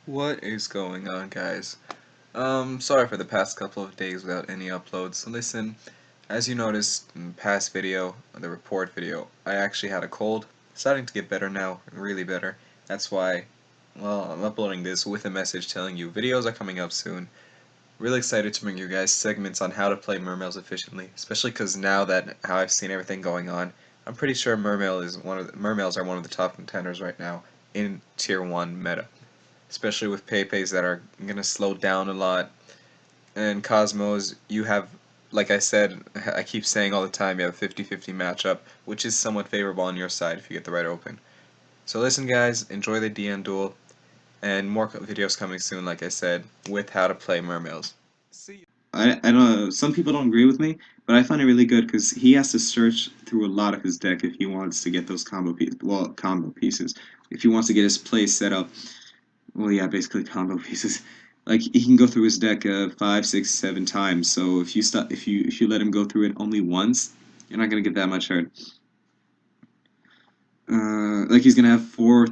What is going on, guys? Sorry for the past couple of days without any uploads. Listen, as you noticed in the past video, the report video, I actually had a cold. Starting to get better now, really better. That's why, well, I'm uploading this with a message telling you videos are coming up soon. Really excited to bring you guys segments on how to play Mermails efficiently, especially because now that how I've seen everything going on, I'm pretty sure Mermails are one of the top contenders right now in Tier 1 meta, especially with Pepes that are going to slow down a lot. And Cosmos, you have, like I said, I keep saying all the time, you have a 50-50 matchup, which is somewhat favorable on your side if you get the right open. So listen, guys, enjoy the DN duel, and more videos coming soon, like I said, with how to play Mermails. I don't know, some people don't agree with me, but I find it really good because he has to search through a lot of his deck if he wants to get those combo pieces. If he wants to get his play set up, well, yeah, basically combo pieces. Like he can go through his deck 5, 6, 7 times. So if you let him go through it only once, you're not gonna get that much hurt. Like he's gonna have 4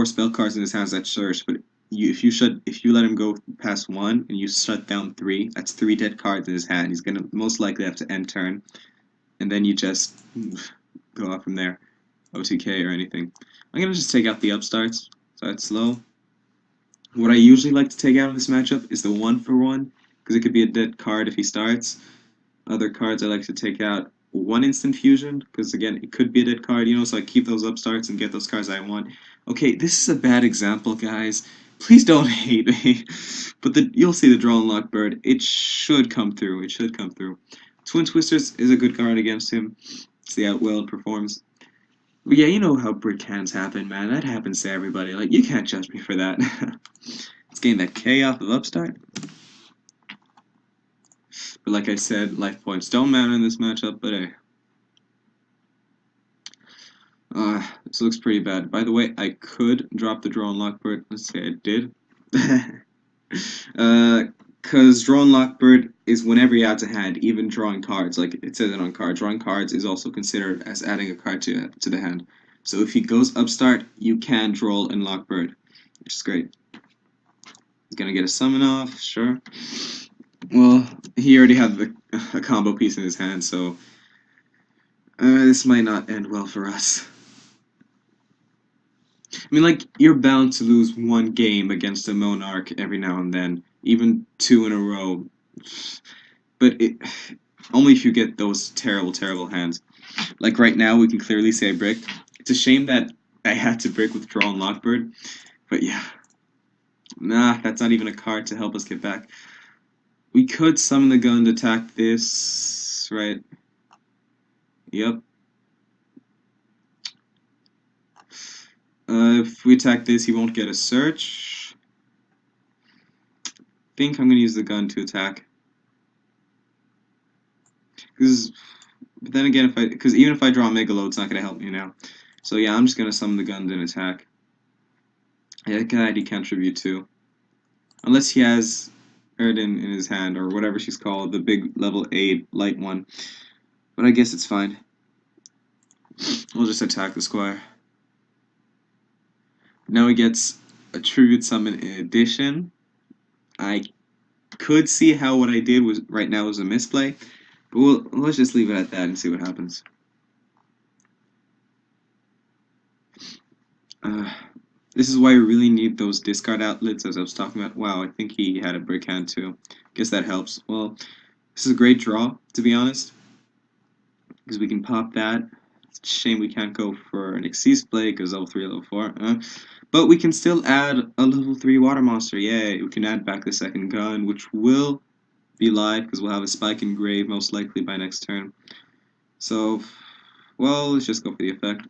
spell cards in his hands that search, but if you let him go past one and you shut down 3, that's 3 dead cards in his hand. He's gonna most likely have to end turn, and then you just go off from there, OTK or anything. I'm gonna just take out the upstarts, so it's slow. What I usually like to take out in this matchup is the 1-for-1, because it could be a dead card if he starts. Other cards I like to take out 1 instant fusion, because again, it could be a dead card, so I keep those upstarts and get those cards I want. Okay, this is a bad example, guys. Please don't hate me. But you'll see the Draw and Lock Bird. It should come through. It should come through. Twin Twisters is a good card against him. See how well it performs. But yeah, you know how brick hands happen, man. That happens to everybody. Like, you can't judge me for that. Let's gain that K off of Upstart. But like I said, life points don't matter in this matchup, but hey. This looks pretty bad. By the way, I could drop the Draw and Lock Bird. Let's say I did. Because Draw and Lock Bird is whenever you add to hand, even drawing cards. Like it says it on card. Drawing cards is also considered as adding a card to the hand. So if he goes Upstart, you can draw and Lock Bird, which is great. He's gonna get a summon off, sure. Well, he already had a combo piece in his hand, so this might not end well for us. I mean, like, you're bound to lose one game against a Monarch every now and then, even 2 in a row. But only if you get those terrible, terrible hands. Like right now, we can clearly say I bricked. It's a shame that I had to brick with Draw and Lockbird, but yeah. Nah, that's not even a card to help us get back. We could summon the gun to attack this, right? Yep. If we attack this, he won't get a search. I think I'm going to use the gun to attack. But then again, because even if I draw Megalo, it's not going to help me now. So yeah, I'm just going to summon the gun and attack. Yeah, that guy he contribute to. Unless he has Erden in his hand, or whatever she's called, the big level 8 light one. But I guess it's fine. We'll just attack the squire. Now he gets a tribute summon in addition. I could see how what I did was right now was a misplay, but let's just leave it at that and see what happens. This is why we really need those discard outlets, as I was talking about. Wow, I think he had a brick hand too. Guess that helps. Well, this is a great draw, to be honest, because we can pop that. It's a shame we can't go for an Xyz play, because level 3, level 4. But we can still add a level 3 water monster. Yay, we can add back the second gun, which will be live, because we'll have a spike in grave most likely by next turn. So, well, let's just go for the effect.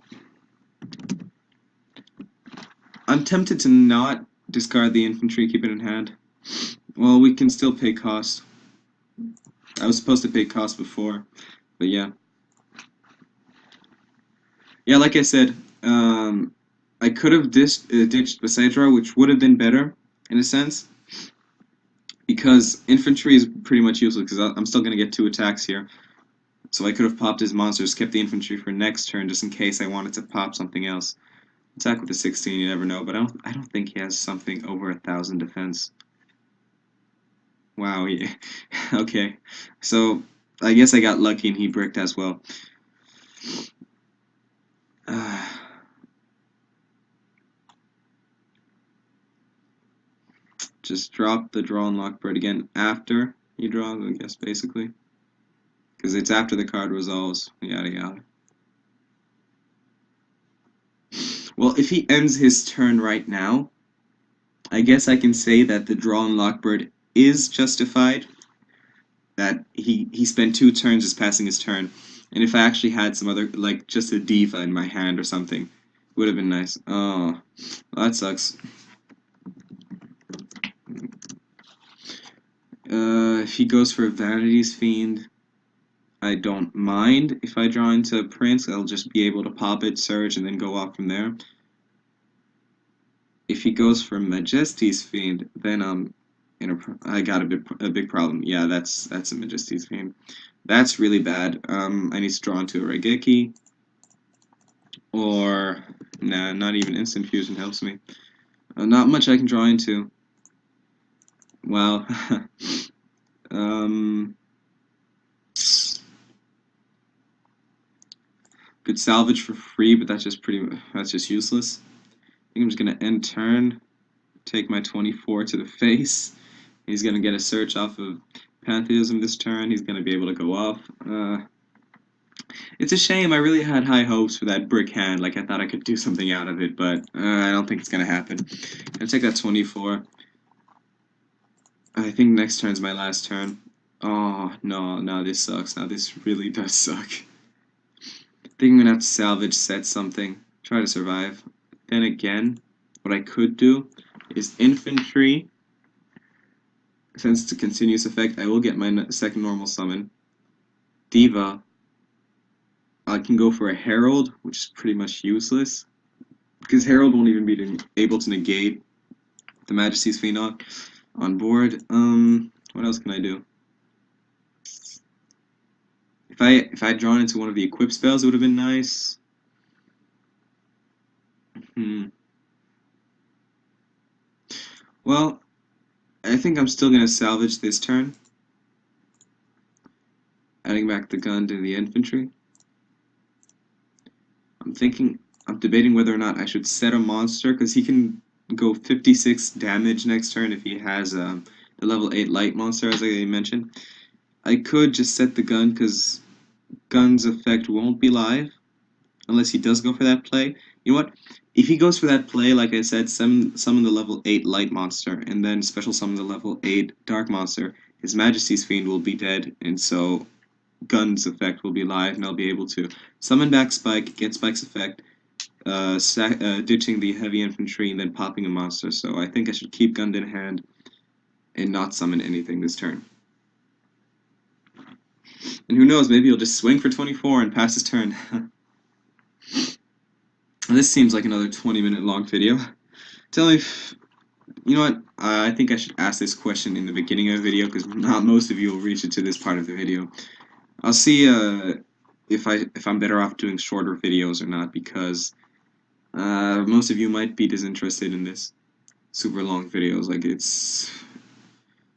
I'm tempted to not discard the infantry, keep it in hand. Well, we can still pay cost. I was supposed to pay cost before, but yeah. Yeah, like I said, I could have ditched Besaidra, which would have been better, in a sense, because infantry is pretty much useless, because I'm still going to get 2 attacks here. So I could have popped his monsters, kept the infantry for next turn, just in case I wanted to pop something else. Attack with the 16, you never know, but I don't think he has something over 1,000 defense. Wow, yeah. Okay. So, I guess I got lucky and he bricked as well. Just drop the draw and lock bird again after he draws, I guess, basically. Because it's after the card resolves, yada yada. Well, if he ends his turn right now, I guess I can say that the draw and lock bird is justified. That he spent 2 turns just passing his turn. And if I actually had some other, like, just a diva in my hand or something, it would have been nice. Oh, well, that sucks. If he goes for Vanity's Fiend, I don't mind. If I draw into Prince, I'll just be able to pop it, search, and then go off from there. If he goes for Majesty's Fiend, then I got a big problem. Yeah, that's a Majesty's Fiend. That's really bad. I need to draw into a Raigeki, or nah, not even Instant Fusion helps me. Not much I can draw into. Wow. Could salvage for free, but that's just useless. I think I'm just gonna end turn, take my 24 to the face. He's gonna get a search off of Pantheism this turn. He's gonna be able to go off. It's a shame. I really had high hopes for that brick hand. Like, I thought I could do something out of it, but I don't think it's gonna happen. I'll take that 24. I think next turn's my last turn. Oh, no, now this sucks. Now this really does suck. I think I'm gonna have to salvage, set something, try to survive. Then again, what I could do is infantry. Since it's a continuous effect, I will get my second normal summon. Diva. I can go for a Herald, which is pretty much useless. Because Herald won't even be able to negate the Majesty's Fiend on board. What else can I do? If I had drawn into one of the equip spells, it would have been nice. Well, I think I'm still gonna salvage this turn. Adding back the gun to the infantry. I'm debating whether or not I should set a monster, because he can go 56 damage next turn if he has the level 8 light monster, as I mentioned. I could just set the gun, because gun's effect won't be live, unless he does go for that play. You know what? If he goes for that play, like I said, summon the level 8 light monster, and then special summon the level 8 dark monster, his Majesty's Fiend will be dead, and so gun's effect will be live, and I'll be able to summon back Spike, get Spike's effect, ditching the heavy infantry, and then popping a monster. So I think I should keep gun in hand and not summon anything this turn. And who knows, maybe he'll just swing for 24 and pass his turn. This seems like another 20-minute long video. Tell me if... You know what? I think I should ask this question in the beginning of the video, because not most of you will reach it to this part of the video. I'll see if I'm better off doing shorter videos or not, because most of you might be disinterested in this super long videos. Like, it's...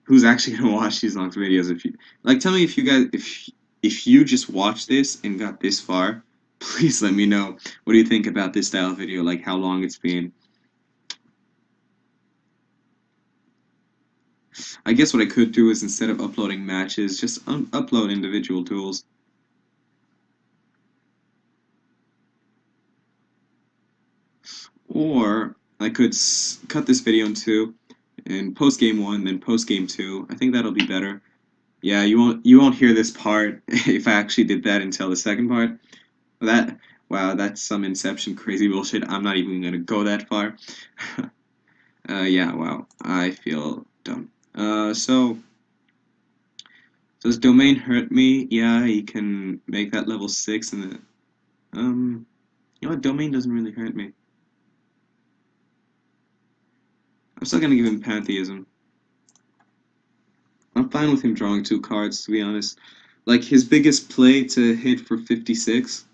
Who's actually gonna watch these long videos? If you like, tell me if you guys, if you just watched this and got this far, please let me know. What do you think about this style of video? Like, how long it's been? I guess what I could do is, instead of uploading matches, just upload individual duels. Or I could cut this video in two, and post game 1, then post game 2. I think that'll be better. Yeah, you won't hear this part if I actually did that until the second part. Wow, that's some Inception crazy bullshit. I'm not even gonna go that far. Yeah, wow, I feel dumb. So does Domain hurt me? Yeah, he can make that level 6, and then, you know what, Domain doesn't really hurt me. I'm still gonna give him Pantheism. I'm fine with him drawing 2 cards, to be honest. Like, his biggest play to hit for 56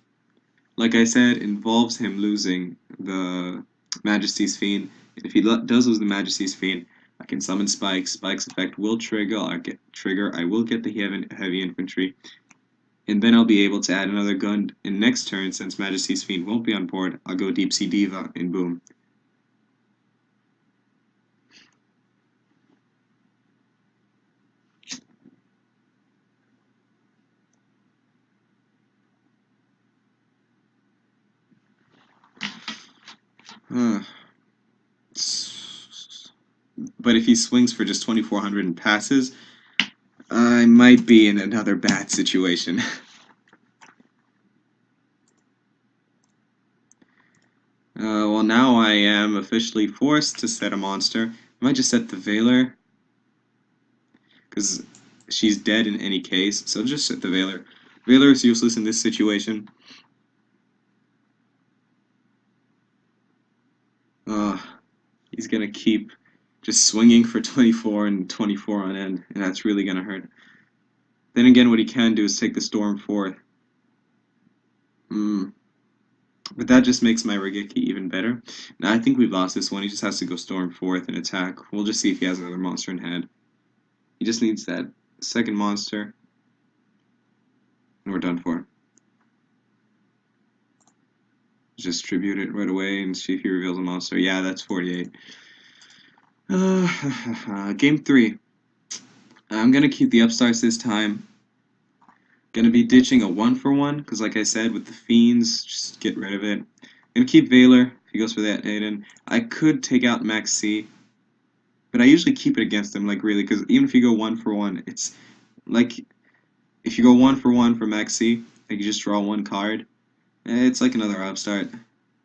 like I said, involves him losing the Majesty's Fiend. If he does lose the Majesty's Fiend, I can summon Spike. Spike's effect will trigger. I will get the heavy infantry, and then I'll be able to add another gun in next turn. Since Majesty's Fiend won't be on board, I'll go Deep Sea Diva and boom. But if he swings for just 2400 and passes, I might be in another bad situation. Well, now I am officially forced to set a monster. I might just set the Veiler, because she's dead in any case, so just set the Veiler. Veiler is useless in this situation. He's gonna keep just swinging for 24 and 24 on end, and that's really gonna hurt. Then again, what he can do is take the Storm forth. But that just makes my Regeki even better. Now I think we've lost this one. He just has to go Storm forth and attack. We'll just see if he has another monster in hand. He just needs that second monster, and we're done for. Just tribute it right away and see if he reveals a monster. Yeah, that's 48. Game 3. I'm gonna keep the upstarts this time. Gonna be ditching a 1-for-1, because like I said, with the Fiends, just get rid of it. Gonna keep Veiler, if he goes for that Aiden. I could take out Max C, but I usually keep it against him, like really, because even if you go 1-for-1, it's like, if you go 1-for-1 for Max C, like you just draw one card, it's like another upstart.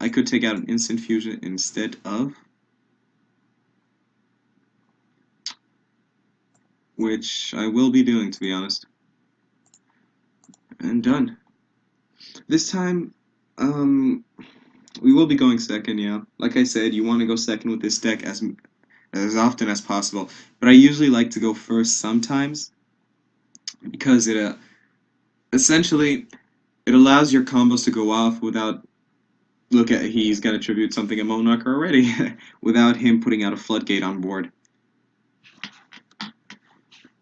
I could take out an Instant Fusion instead of, which I will be doing, to be honest. And done. This time, we will be going second, yeah. Like I said, you want to go second with this deck as often as possible. But I usually like to go first sometimes, because it essentially it allows your combos to go off without, look at, he's got to tribute something at Monarch already, without him putting out a floodgate on board.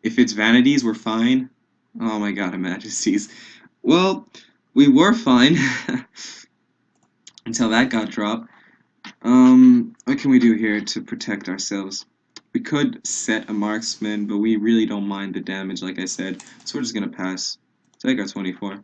If it's Vanities, we're fine. Oh my god, Majesties. Well, we were fine until that got dropped. What can we do here to protect ourselves? We could set a marksman, but we really don't mind the damage, like I said, so we're just gonna pass. So I got 24.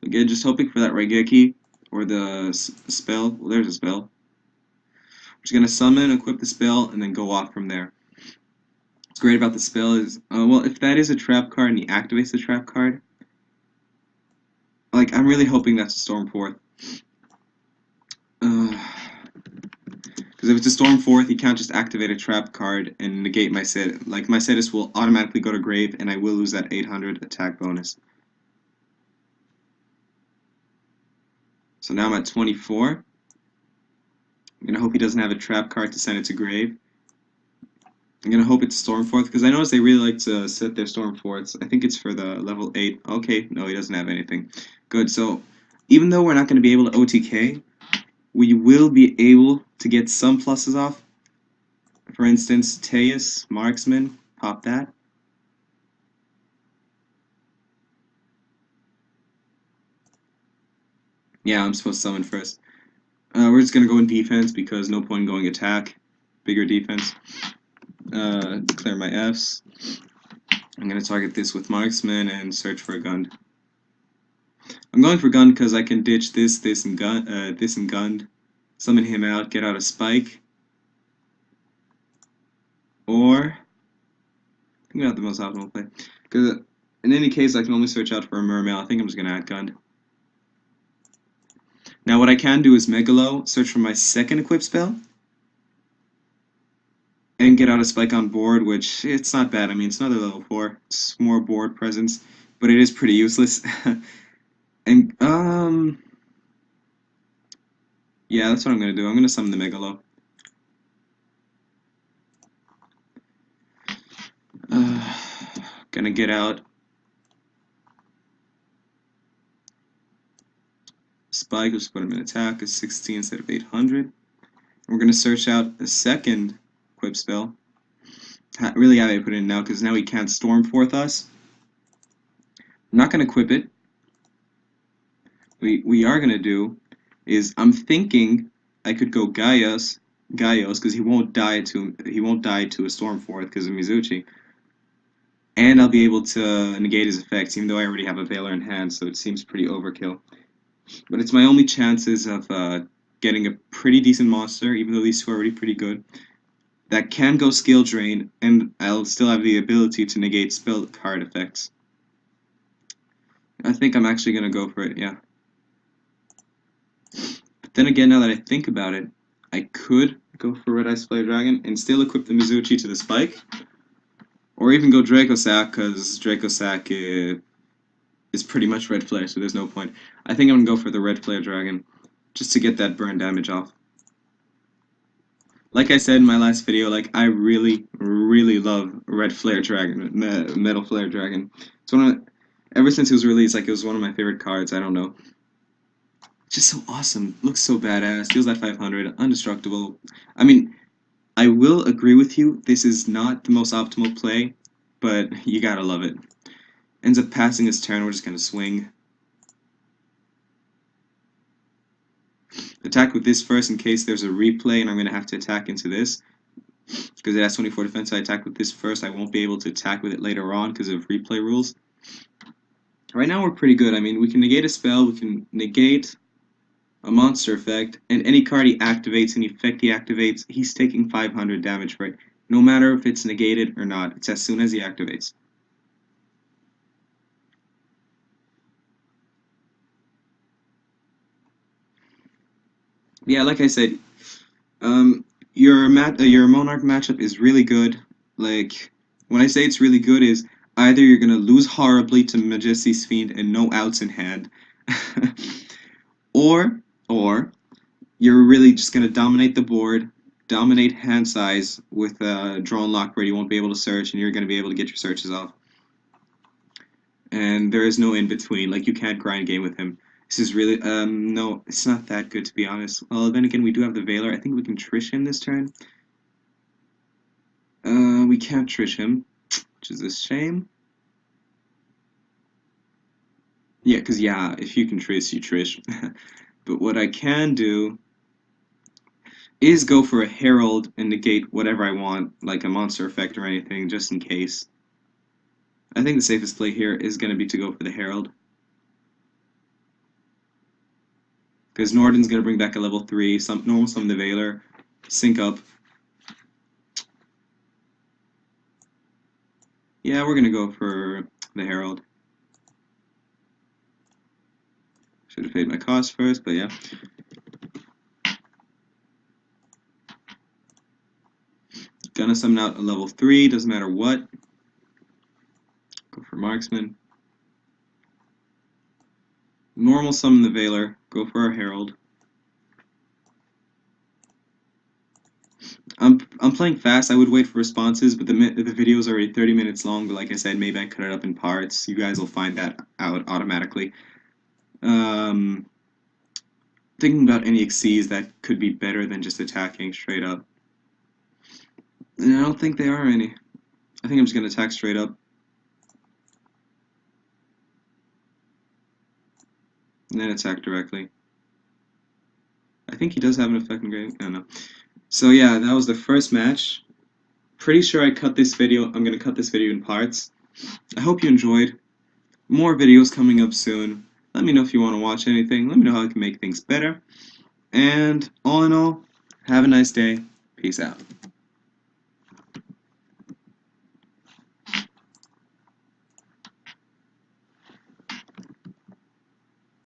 Again, just hoping for that Raigeki, or the spell. Well, there's a spell. We're just gonna summon, equip the spell, and then go off from there. What's great about the spell is, well, if that is a trap card and he activates the trap card, like, I'm really hoping that's a Storm Forth. Because if it's a Storm Forth, he can't just activate a trap card and negate my set. Like, my Cetus will automatically go to grave, and I will lose that 800 attack bonus. So now I'm at 24. I'm gonna hope he doesn't have a trap card to send it to grave. I'm gonna hope it's Stormforth, because I noticed they really like to set their Stormforths. I think it's for the level 8. Okay, no, he doesn't have anything. Good, so even though we're not gonna be able to OTK, we will be able to get some pluses off. For instance, Teus, Marksman, pop that. Yeah, I'm supposed to summon first. We're just gonna go in defense, because no point in going attack. Bigger defense. Declare my Fs. I'm gonna target this with Marksman and search for a gun. I'm going for gun because I can ditch this, and gun, summon him out, get out a spike, or I think I have the most optimal play. Because in any case, I can only search out for a Mermail. I think I'm just gonna add gun. Now what I can do is Megalo, search for my second equip spell, and get out a spike on board, which it's not bad. I mean, it's another level 4. It's more board presence, but it is pretty useless. And yeah, that's what I'm gonna do. I'm gonna summon the Megalo. Gonna get out spike. Let's put him in attack. A 16 instead of 800. We're going to search out a second equip spell. Really have to put it in now because now he can't Stormforth us. I'm not going to equip it. We are going to do is I'm thinking I could go Gaios because he won't die to a Stormforth because of Mizuchi. And I'll be able to negate his effects, even though I already have a Veiler in hand, so it seems pretty overkill. But it's my only chances of getting a pretty decent monster, even though these two are already pretty good, that can go skill drain, and I'll still have the ability to negate spell card effects. I think I'm actually going to go for it, yeah. But then again, now that I think about it, I could go for Red Ice Flare Dragon and still equip the Mizuchi to the spike. Or even go Draco Sack, because Draco Sack is pretty much Red Flare, so there's no point. I think I'm going to go for the Red Flare Dragon, just to get that burn damage off. Like I said in my last video, like, I really, really love Red Flare Dragon, Metal Flare Dragon. It's one of, ever since it was released, like, it was one of my favorite cards, I don't know. Just so awesome, looks so badass, deals at 500, indestructible. I mean, I will agree with you, this is not the most optimal play, but you gotta love it. Ends up passing his turn, we're just gonna swing. Attack with this first in case there's a replay and I'm gonna have to attack into this. Because it has 24 defense, I attack with this first, I won't be able to attack with it later on because of replay rules. Right now we're pretty good, I mean, we can negate a spell, we can negate a monster effect, and any card he activates, any effect he activates, he's taking 500 damage for it. No matter if it's negated or not, it's as soon as he activates. Yeah, like I said, your Monarch matchup is really good. Like, when I say it's really good is either you're going to lose horribly to Majesty's Fiend and no outs in hand, or you're really just going to dominate the board, dominate hand size with a draw and lock where you won't be able to search and you're going to be able to get your searches off. And there is no in between, like you can't grind game with him. This is really, no, it's not that good to be honest. Well, then again, we do have the Veiler. I think we can Trish him this turn. We can't Trish him, which is a shame. Yeah, because, yeah, if you can Trish, you Trish. But what I can do is go for a Herald and negate whatever I want, like a monster effect or anything, just in case. I think the safest play here is going to be to go for the Herald. Because Norden's going to bring back a level 3, normal summon the Veiler, sync up. Yeah, we're going to go for the Herald. Should have paid my cost first, but yeah. Gonna summon out a level 3, doesn't matter what. Go for Marksman. Normal summon the Veiler, go for our Herald. I'm playing fast, I would wait for responses, but the video is already 30 minutes long, but like I said, maybe I cut it up in parts. You guys will find that out automatically. Thinking about any XCs that could be better than just attacking straight up. And I don't think there are any. I think I'm just going to attack straight up. And then attack directly. I think he does have an effect in grade. I don't know. So yeah, that was the first match. Pretty sure I cut this video. I'm going to cut this video in parts. I hope you enjoyed. More videos coming up soon. Let me know if you want to watch anything. Let me know how I can make things better. And all in all, have a nice day. Peace out.